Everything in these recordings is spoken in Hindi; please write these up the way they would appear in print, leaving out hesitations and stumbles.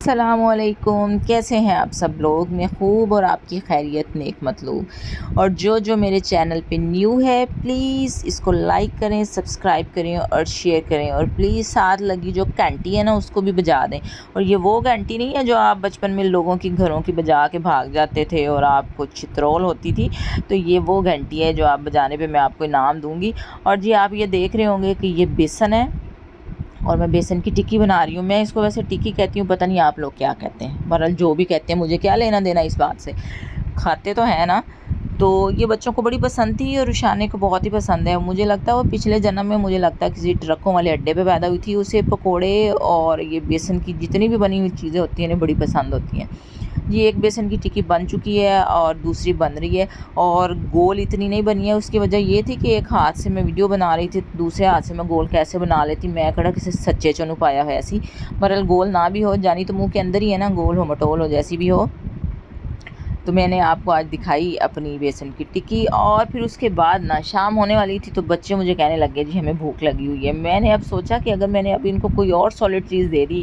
अस्सलामुअलैकुम, कैसे हैं आप सब लोग। मैं खूब और आपकी खैरियत नेक मतलूब। और जो मेरे चैनल पे न्यू है प्लीज़ इसको लाइक करें, सब्सक्राइब करें और शेयर करें। और प्लीज़ साथ लगी जो घंटी है ना उसको भी बजा दें। और ये वो घंटी नहीं है जो आप बचपन में लोगों की घरों की बजा के भाग जाते थे और आपको चित्रोल होती थी, तो ये वो घंटी है जो आप बजाने पे मैं आपको इनाम दूँगी। और जी आप ये देख रहे होंगे कि ये बेसन है और मैं बेसन की टिक्की बना रही हूँ। मैं इसको वैसे टिक्की कहती हूँ, पता नहीं आप लोग क्या कहते हैं। बहरहाल जो भी कहते हैं मुझे क्या लेना देना इस बात से, खाते तो है ना। तो ये बच्चों को बड़ी पसंद थी और रुशाने को बहुत ही पसंद है। मुझे लगता है वो पिछले जन्म में मुझे लगता है किसी ट्रकों वाले अड्डे पे पैदा हुई थी। उसे पकोड़े और ये बेसन की जितनी भी बनी हुई चीज़ें होती हैं ना बड़ी पसंद होती हैं। ये एक बेसन की टिक्की बन चुकी है और दूसरी बन रही है। और गोल इतनी नहीं बनी है, उसकी वजह ये थी कि एक हाथ से मैं वीडियो बना रही थी, दूसरे हाथ से मैं गोल कैसे बना लेती। मैं कड़ा किसी सच्चे चो पाया है ऐसी। बहरहाल गोल ना भी हो जानी तो मुँह के अंदर ही है ना, गोल हो मटोल हो जैसी भी हो। तो मैंने आपको आज दिखाई अपनी बेसन की टिक्की। और फिर उसके बाद ना शाम होने वाली थी तो बच्चे मुझे कहने लगे जी हमें भूख लगी हुई है। मैंने अब सोचा कि अगर मैंने अभी इनको कोई और सॉलिड चीज़ दे दी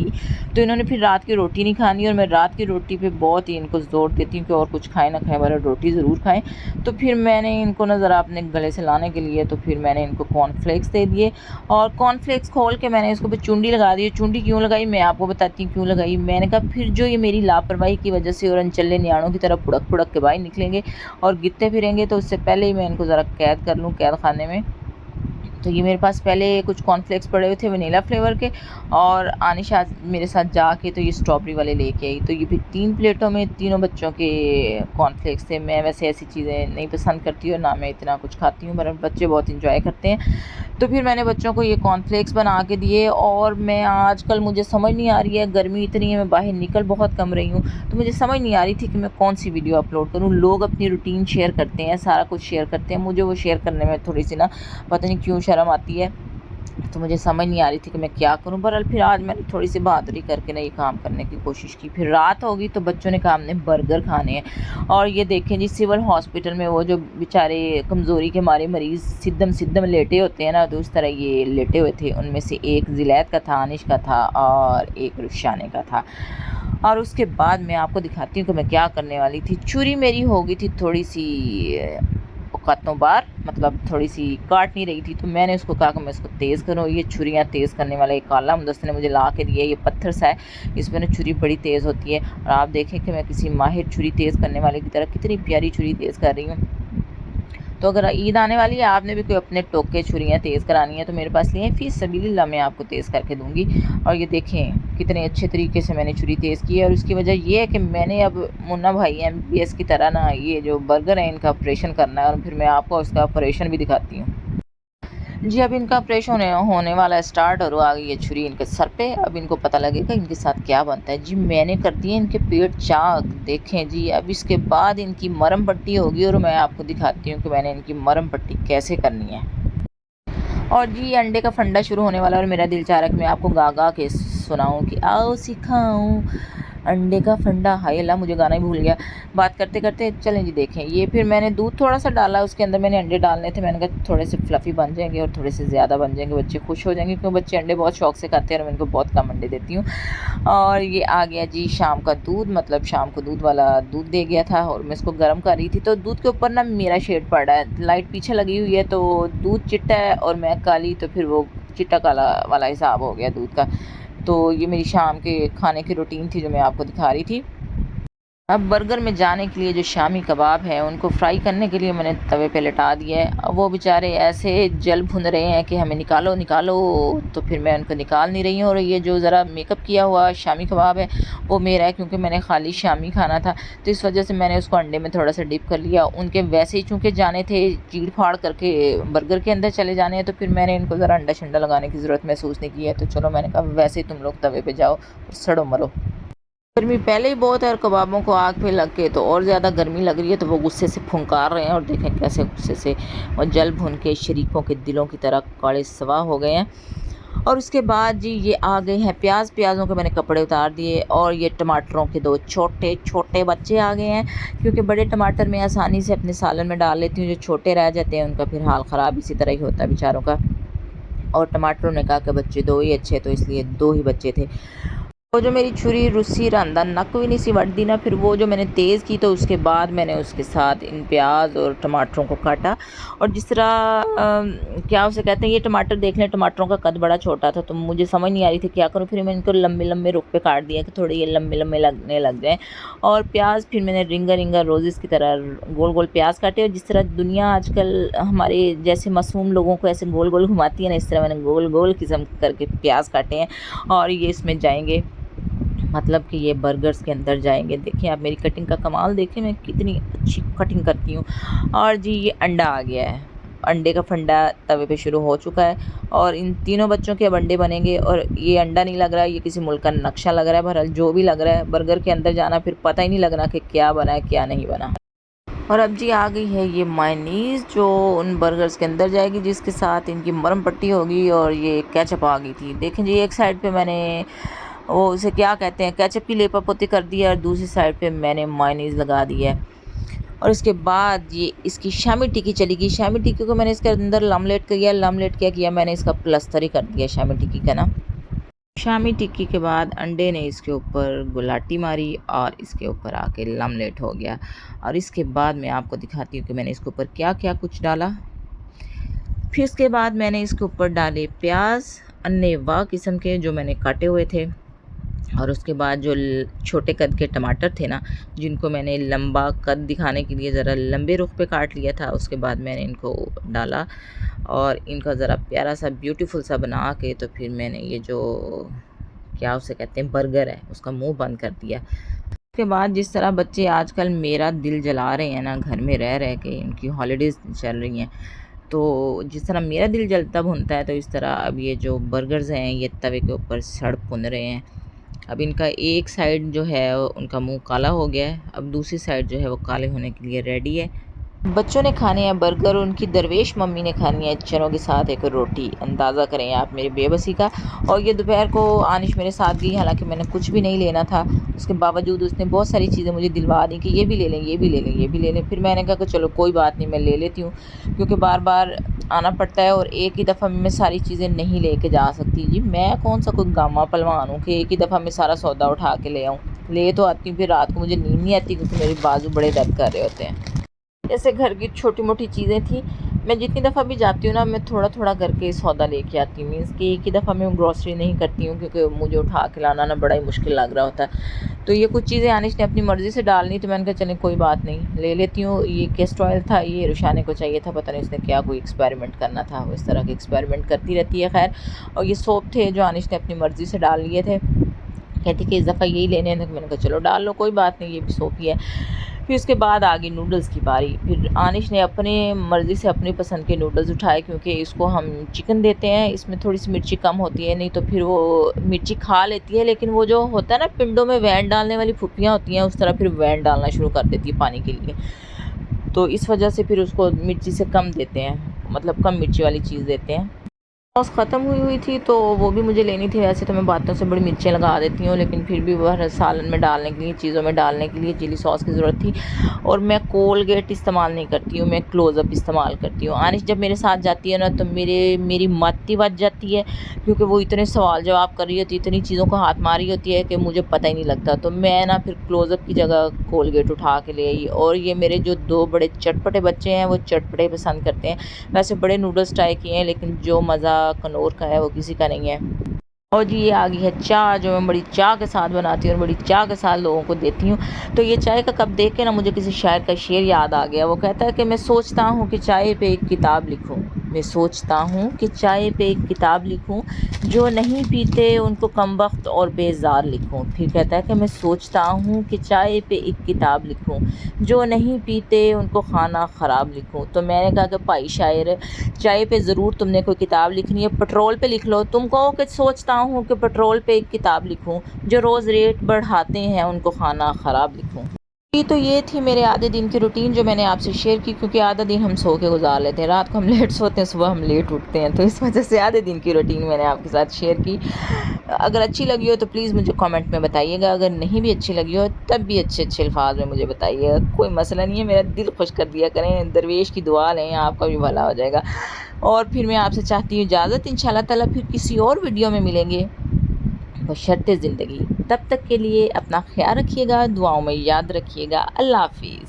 तो इन्होंने फिर रात की रोटी नहीं खानी। और मैं रात की रोटी पे बहुत ही इनको ज़ोर देती हूँ कि और कुछ खाएं ना खाएं वरना रोटी ज़रूर खाएं। तो फिर मैंने इनको ना ज़रा अपने गले से लाने के लिए तो फिर मैंने इनको कॉर्नफ्लेक्स दे दिए। और कॉर्नफ्लेक्स खोल के मैंने इसको भी चुंडी लगा दी। चुंडी क्यों लगाई मैं आपको बताती हूँ क्यों लगाई। मैंने कहा फिर जो ये मेरी लापरवाही की वजह से और अनचल्ले न्याणों की तरह पुड़क पुड़क के बाहर निकलेंगे और गिरते फिरेंगे, तो उससे पहले ही मैं इनको ज़रा कैद कर लूँ कैद खाने में। तो ये मेरे पास पहले कुछ कॉर्नफ्लेक्स पड़े हुए थे वनीला फ्लेवर के, और आनिशा मेरे साथ जाके तो ये स्ट्रॉबेरी वाले लेके आई। तो ये भी 3 प्लेटों में तीनों बच्चों के कॉर्नफ्लेक्स थे। मैं वैसे ऐसी चीज़ें नहीं पसंद करती और ना मैं इतना कुछ खाती हूँ, पर बच्चे बहुत इंजॉय करते हैं। तो फिर मैंने बच्चों को ये कॉर्नफ्लेक्स बना के दिए। और मैं आजकल मुझे समझ नहीं आ रही है, गर्मी इतनी है, मैं बाहर निकल बहुत कम रही हूँ, तो मुझे समझ नहीं आ रही थी कि मैं कौन सी वीडियो अपलोड करूँ। लोग अपनी रूटीन शेयर करते हैं, सारा कुछ शेयर करते हैं, मुझे वो शेयर करने में थोड़ी सी ना पता नहीं क्यों शर्म आती है। तो मुझे समझ नहीं आ रही थी कि मैं क्या करूं। बहरहाल फिर आज मैंने थोड़ी सी बहादुरी करके ना ये काम करने की कोशिश की। फिर रात होगी तो बच्चों ने कहा हमने बर्गर खाने हैं। और ये देखें जी सिविल हॉस्पिटल में वो जो बेचारे कमज़ोरी के मारे मरीज़ सिद्धम सिद्धम लेटे होते हैं ना, तो उस तरह ये लेटे हुए थे। उनमें से एक ज़िलैत का था, आनिश का था और एक रुशाने का था। और उसके बाद मैं आपको दिखाती हूँ कि मैं क्या करने वाली थी। छुरी मेरी हो गई थी थोड़ी सी औकातों बार, मतलब थोड़ी सी काट नहीं रही थी। तो मैंने उसको कहा कि मैं इसको तेज़ करूँ। ये छुरियाँ तेज़ करने वाला एक काला मुदस्सिर ने मुझे ला के दिया। ये पत्थर सा है, इसमें ना छुरी बड़ी तेज़ होती है। और आप देखें कि मैं किसी माहिर छुरी तेज़ करने वाले की तरह कितनी प्यारी छुरी तेज़ कर रही हूँ। तो अगर ईद आने वाली है, आपने भी कोई अपने टोके छुरियाँ तेज़ करानी है तो मेरे पास लिए फ़ी सबीलिल्लाह मैं आपको तेज़ करके दूँगी। और ये देखें कितने अच्छे तरीके से मैंने छुरी तेज़ की है। और उसकी वजह ये है कि मैंने अब मुन्ना भाई MBBS की तरह ना ये जो बर्गर है इनका ऑपरेशन करना है, और फिर मैं आपको उसका ऑपरेशन भी दिखाती हूँ। जी अब इनका ऑपरेशन होने वाला है स्टार्ट, और वो आ गई है छुरी इनके सर पे। अब इनको पता लगेगा इनके साथ क्या बनता है। जी मैंने कर दिए इनके पेट चाक, देखें जी। अब इसके बाद इनकी मरहम पट्टी होगी और मैं आपको दिखाती हूँ कि मैंने इनकी मरहम पट्टी कैसे करनी है। और जी अंडे का फंडा शुरू होने वाला है और मेरा दिल चाह रहा है कि मैं आपको गा गा के सुनाऊँ कि आओ सिखाऊँ अंडे का फंडा। हाय अल्लाह मुझे गाना ही भूल गया बात करते करते। चलें जी देखें, ये फिर मैंने दूध थोड़ा सा डाला, उसके अंदर मैंने अंडे डालने थे। मैंने कहा थोड़े से फ्लफ़ी बन जाएंगे और थोड़े से ज़्यादा बन जाएंगे, बच्चे खुश हो जाएंगे, क्योंकि बच्चे अंडे बहुत शौक से खाते हैं और मैं इनको बहुत कम अंडे देती हूँ। और ये आ गया जी शाम का दूध, मतलब शाम को दूध वाला दूध दे गया था और मैं इसको गर्म कर रही थी। तो दूध के ऊपर ना मेरा शेड पड़ रहा है, लाइट पीछे लगी हुई है तो दूध चिट्टा है और मैं काली, तो फिर वो चिट्टा काला वाला हिसाब हो गया दूध का। तो ये मेरी शाम के खाने की रूटीन थी जो मैं आपको दिखा रही थी। अब बर्गर में जाने के लिए जो शामी कबाब है उनको फ्राई करने के लिए मैंने तवे पे लटा दिया है। अब वो बेचारे ऐसे जल भुन रहे हैं कि हमें निकालो निकालो, तो फिर मैं उनको निकाल नहीं रही हूँ। और ये जो ज़रा मेकअप किया हुआ शामी कबाब है वो मेरा है, क्योंकि मैंने खाली शामी खाना था तो इस वजह से मैंने उसको अंडे में थोड़ा सा डिप कर लिया। उनके वैसे ही चूँकि जाने थे चीड़ फाड़ करके बर्गर के अंदर चले जाने हैं, तो फिर मैंने इनको ज़रा अंडा शंडा लगाने की ज़रूरत महसूस नहीं की है। तो चलो मैंने कहा वैसे ही तुम लोग तवे पर जाओ और सड़ो मरो। गर्मी पहले ही बहुत है और कबाबों को आग पे लग के तो और ज़्यादा गर्मी लग रही है, तो वो गुस्से से फुंकार रहे हैं। और देखें कैसे गुस्से से और जल भुन के शरीकों के दिलों की तरह काले सवा हो गए हैं। और उसके बाद जी ये आ गए हैं प्याज़ों के मैंने कपड़े उतार दिए। और ये टमाटरों के 2 छोटे छोटे बच्चे आ गए हैं, क्योंकि बड़े टमाटर मैं आसानी से अपने सालन में डाल लेती हूँ, जो छोटे रह जाते हैं उनका फिर हाल ख़राब इसी तरह ही होता है बेचारों का। और टमाटरों ने कहा कि बच्चे 2 ही अच्छे, तो इसलिए 2 ही बच्चे थे। वो जो मेरी छुरी रुस्सी रंदा नक भी नहीं सी वट दी ना, फिर वो जो मैंने तेज़ की तो उसके बाद मैंने उसके साथ इन प्याज और टमाटरों को काटा। और जिस तरह क्या उसे कहते हैं, ये टमाटर देख लें, टमाटरों का कद बड़ा छोटा था तो मुझे समझ नहीं आ रही थी क्या करूँ। फिर मैंने इनको लंबे लंबे रुख पे काट दिया कि थोड़े ये लंबे लंबे लगने लग जाएँ। और प्याज फिर मैंने रिंगा रिंगा रोज़ेस की तरह गोल गोल प्याज काटे। और जिस तरह दुनिया आजकल हमारे जैसे मासूम लोगों को ऐसे गोल गोल घुमाती है ना, इस तरह मैंने गोल गोल किस्म करके प्याज काटे हैं। और ये इसमें जाएंगे, मतलब कि ये बर्गर्स के अंदर जाएंगे। देखिए आप मेरी कटिंग का कमाल देखें, मैं कितनी अच्छी कटिंग करती हूँ। और जी ये अंडा आ गया है, अंडे का फंडा तवे पे शुरू हो चुका है। और इन तीनों बच्चों के अब अंडे बनेंगे। और ये अंडा नहीं लग रहा है, ये किसी मुल्क का नक्शा लग रहा है। बहरहाल जो भी लग रहा है, बर्गर के अंदर जाना फिर पता ही नहीं लगना कि क्या बना है क्या नहीं बना। और अब जी आ गई है ये मायनीज़ जो उन बर्गर्स के अंदर जाएगी, जिसके साथ इनकी मरम पट्टी होगी। और ये केचप आ गई थी, देखें जी एक साइड पे मैंने वो उसे क्या कहते हैं, केचप की लेपा पोती कर दी है, और दूसरी साइड पे मैंने मायनीज़ लगा दी है। और इसके बाद ये इसकी शामी टिक्की चली गई। शामी टिक्की को मैंने इसके अंदर लामलेट किया। लामलेट क्या किया मैंने, इसका प्लस्तर ही कर दिया शामी टिक्की का ना। शामी टिक्की के बाद अंडे ने इसके ऊपर गुलाटी मारी और इसके ऊपर आके लामलेट हो गया। और इसके बाद मैं आपको दिखाती हूँ कि मैंने इसके ऊपर क्या क्या कुछ डाला। फिर इसके बाद मैंने इसके ऊपर डाले प्याज अन्य वाह किस्म के जो मैंने काटे हुए थे। और उसके बाद जो छोटे कद के टमाटर थे ना, जिनको मैंने लंबा कद दिखाने के लिए ज़रा लंबे रुख पे काट लिया था, उसके बाद मैंने इनको डाला। और इनका ज़रा प्यारा सा ब्यूटीफुल सा बना के तो फिर मैंने ये जो क्या उसे कहते हैं बर्गर है उसका मुंह बंद कर दिया। उसके बाद जिस तरह बच्चे आजकल मेरा दिल जला रहे हैं ना, घर में रह रह के इनकी हॉलीडेज़ चल रही हैं, तो जिस तरह मेरा दिल जलता भुनता है, तो इस तरह अब ये जो बर्गर्स हैं ये तवे के ऊपर सड़ भुन रहे हैं। अब इनका एक साइड जो है उनका मुंह काला हो गया है, अब दूसरी साइड जो है वो काले होने के लिए रेडी है। बच्चों ने खाने हैं बर्गर, उनकी दरवेश मम्मी ने खानी है चनों के साथ एक रोटी। अंदाज़ा करें आप मेरी बेबसी का। और ये दोपहर को आनिश मेरे साथ गई, हालांकि मैंने कुछ भी नहीं लेना था, उसके बावजूद उसने बहुत सारी चीज़ें मुझे दिलवा दी कि ये भी ले लें, ये भी ले लें, ये भी ले लें। फिर मैंने कहा कि चलो कोई बात नहीं, मैं ले लेती हूँ, क्योंकि बार बार आना पड़ता है और एक ही दफ़ा में मैं सारी चीज़ें नहीं लेके जा सकती। जी मैं कौन सा कोई गामा पलवान हूँ कि एक ही दफ़ा में सारा सौदा उठा के ले आऊँ। ले तो आती हूँ, फिर रात को मुझे नींद नहीं आती क्योंकि मेरे बाजू बड़े दर्द कर रहे होते हैं। जैसे घर की छोटी मोटी चीज़ें थी, मैं जितनी दफ़ा भी जाती हूँ ना, मैं थोड़ा थोड़ा करके सौदा लेके आती हूँ। मीन्स कि एक ही दफ़ा मैं ग्रॉसरी नहीं करती हूँ, क्योंकि मुझे उठा के लाना ना बड़ा ही मुश्किल लग रहा होता है। तो ये कुछ चीज़ें आनिश ने अपनी मर्ज़ी से डालनी, तो मैंने कहा चलें कोई बात नहीं ले लेती हूँ। ये कैस्टर ऑयल था, ये रुशाने को चाहिए था, पता नहीं उसने क्या कोई एक्सपेरिमेंट करना था, वो इस तरह के एक्सपेरिमेंट करती रहती है। खैर, और ये सोप थे जो आनिश ने अपनी मर्ज़ी से डाल लिए थे, कहती कि इस दफ़ा यही लेने हैं, तो मैंने कहा चलो डाल लो कोई बात नहीं, ये भी सोप ही है। फिर उसके बाद आ गई नूडल्स की बारी। फिर आनिश ने अपने मर्ज़ी से अपनी पसंद के नूडल्स उठाए, क्योंकि इसको हम चिकन देते हैं, इसमें थोड़ी सी मिर्ची कम होती है, नहीं तो फिर वो मिर्ची खा लेती है, लेकिन वो जो होता है ना पिंडों में वैन डालने वाली फुप्पियाँ होती हैं, उस तरह फिर वैन डालना शुरू कर देती है पानी के लिए। तो इस वजह से फिर उसको मिर्ची से कम देते हैं, मतलब कम मिर्ची वाली चीज़ देते हैं। सॉस ख़त्म हुई थी तो वो भी मुझे लेनी थी। वैसे तो मैं बातों से बड़ी मिर्चें लगा देती हूँ, लेकिन फिर भी वह सालन में डालने के लिए, चीज़ों में डालने के लिए चिली सॉस की ज़रूरत थी। और मैं कोलगेट इस्तेमाल नहीं करती हूँ, मैं क्लोज़अप इस्तेमाल करती हूँ। आनिश जब मेरे साथ जाती है ना, तो मेरी मत्ती बच जाती है, क्योंकि वो इतने सवाल जवाब कर रही होती है, इतनी चीज़ों को हाथ मारी होती है कि मुझे पता ही नहीं लगता। तो मैं ना फिर क्लोज़अप की जगह कोलगेट उठा के ले आई। और ये मेरे जो दो बड़े चटपटे बच्चे हैं, वो चटपटे पसंद करते हैं। वैसे बड़े नूडल्स ट्राई किए हैं, लेकिन जो मज़ा कनौर का है वो किसी का नहीं है। और जी ये आ गई है चाय, जो मैं बड़ी चाह के साथ बनाती हूँ और बड़ी चाह के साथ लोगों को देती हूँ। तो ये चाय का कप देख के ना मुझे किसी शायर का शेर याद आ गया। वो कहता है कि मैं सोचता हूँ कि चाय पे एक किताब लिखूँ, मैं सोचता हूँ कि चाय पे एक किताब लिखूँ, जो नहीं पीते उनको कमबख्त और बेजार लिखूँ। फिर कहता है कि मैं सोचता हूँ कि चाय पे एक किताब लिखूँ, जो नहीं पीते उनको खाना ख़राब लिखूँ। तो मैंने कहा कि भाई शायर, चाय पे ज़रूर तुमने कोई किताब लिखनी है, पेट्रोल पे लिख लो। तुम कहो कि सोचता हूँ कि पेट्रोल पे एक किताब लिखूँ, जो रोज़ रेट बढ़ाते हैं उनको खाना ख़राब लिखूँ। तो ये थी मेरे आधे दिन की रूटीन जो मैंने आपसे शेयर की, क्योंकि आधा दिन हम सो के गुजार लेते हैं, रात को हम लेट सोते हैं, सुबह हम लेट उठते हैं, तो इस वजह से आधे दिन की रूटीन मैंने आपके साथ शेयर की। अगर अच्छी लगी हो तो प्लीज़ मुझे कमेंट में बताइएगा, अगर नहीं भी अच्छी लगी हो तब भी अच्छे अच्छे अल्फाज में मुझे बताइएगा, कोई मसला नहीं है, मेरा दिल खुश कर दिया करें, दरवेश की दुआ लें, आपका भी भला हो जाएगा। और फिर मैं आपसे चाहती हूँ इजाज़त, इंशाल्लाह ताला फिर किसी और वीडियो में मिलेंगे, बशर्ते ज़िंदगी। तब तक के लिए अपना ख्याल रखिएगा, दुआओं में याद रखिएगा। अल्लाह हाफ़िज़।